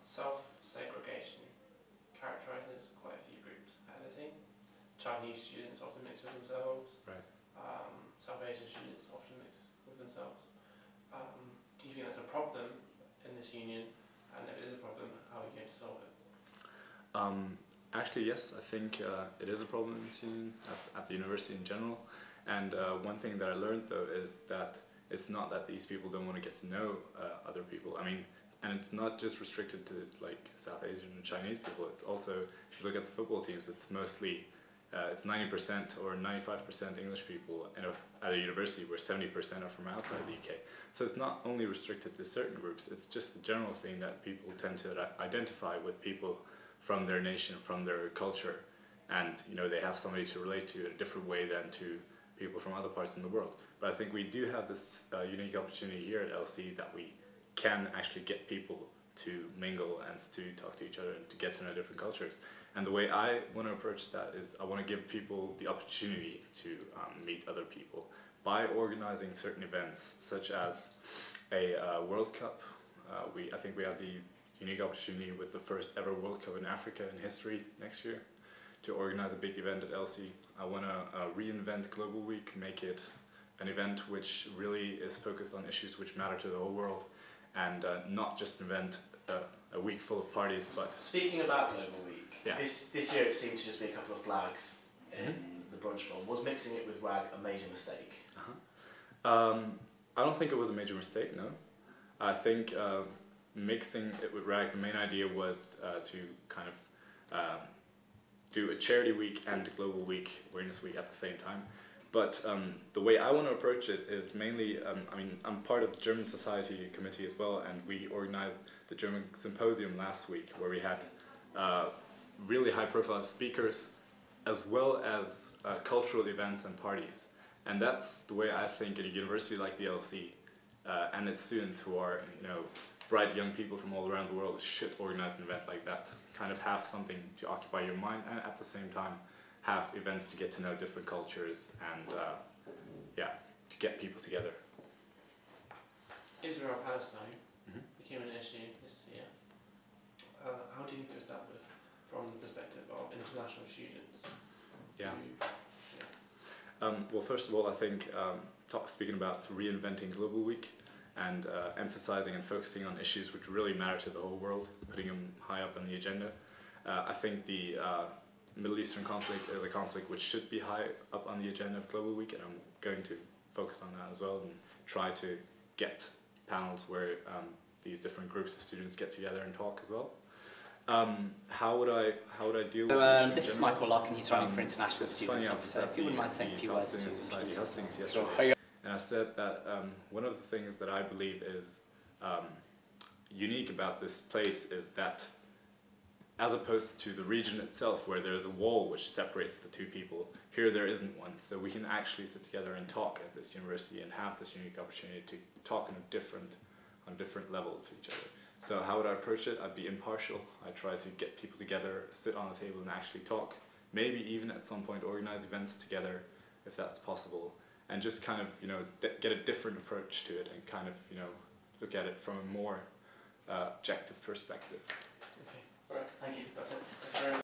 self-segregation characterises quite a few groups at LSE. Chinese students often mix with themselves. Right. South Asian students often mix with themselves. Do you think that's a problem in this union? And if it is a problem, how are you going to solve it? Actually, yes, I think it is a problem in this union, at the university in general. And one thing that I learned, though, is that it's not that these people don't want to get to know other people. I mean, and it's not just restricted to like South Asian and Chinese people. It's also, if you look at the football teams, it's mostly, it's 90% or 95% English people at a university where 70% are from outside the UK. So it's not only restricted to certain groups, it's just a general thing that people tend to identify with people from their nation, from their culture, and you know, they have somebody to relate to in a different way than to people from other parts in the world. But I think we do have this unique opportunity here at LSE that we can actually get people to mingle and to talk to each other and to get to know different cultures. And the way I want to approach that is I want to give people the opportunity to meet other people by organizing certain events, such as a World Cup. I think we have the unique opportunity with the first ever World Cup in Africa in history next year to organize a big event at LSE. I want to reinvent Global Week, make it an event which really is focused on issues which matter to the whole world, and not just an event, a week full of parties. But speaking about Global Week, yeah. this year it seemed to just be a couple of flags in the brunch bowl. Was mixing it with rag a major mistake? I don't think it was a major mistake, no. I think mixing it with rag, the main idea was to kind of do a charity week and a global week, awareness week at the same time. But the way I want to approach it is mainly, I mean, I'm part of the German Society Committee as well, and we organized the German Symposium last week where we had really high profile speakers as well as cultural events and parties. And that's the way I think at a university like the LSE and its students who are, you know, bright young people from all around the world should organize an event like that. Kind of have something to occupy your mind and at the same time have events to get to know different cultures and yeah, to get people together. Israel-Palestine became an issue this year. How do you think it was dealt with from the perspective of international students? Yeah. Well, first of all, I think speaking about reinventing Global Week and emphasizing and focusing on issues which really matter to the whole world, putting them high up on the agenda. I think the Middle Eastern conflict is a conflict which should be high up on the agenda of Global Week, and I'm going to focus on that as well and try to get panels where these different groups of students get together and talk as well. How would I deal with it? This is Michael Larkin, he's running for International Students Officer. If you wouldn't mind saying a few words to Society Hustings yesterday. And I said that one of the things that I believe is unique about this place is that, as opposed to the region itself where there's a wall which separates the two people, here there isn't one. So we can actually sit together and talk at this university and have this unique opportunity to talk on a different level to each other. So how would I approach it? I'd be impartial. I'd try to get people together, sit on a table and actually talk. Maybe even at some point organize events together if that's possible. And just kind of, you know, get a different approach to it and kind of, you know, look at it from a more objective perspective. Okay, all right, thank you. That's it. Thank you very much.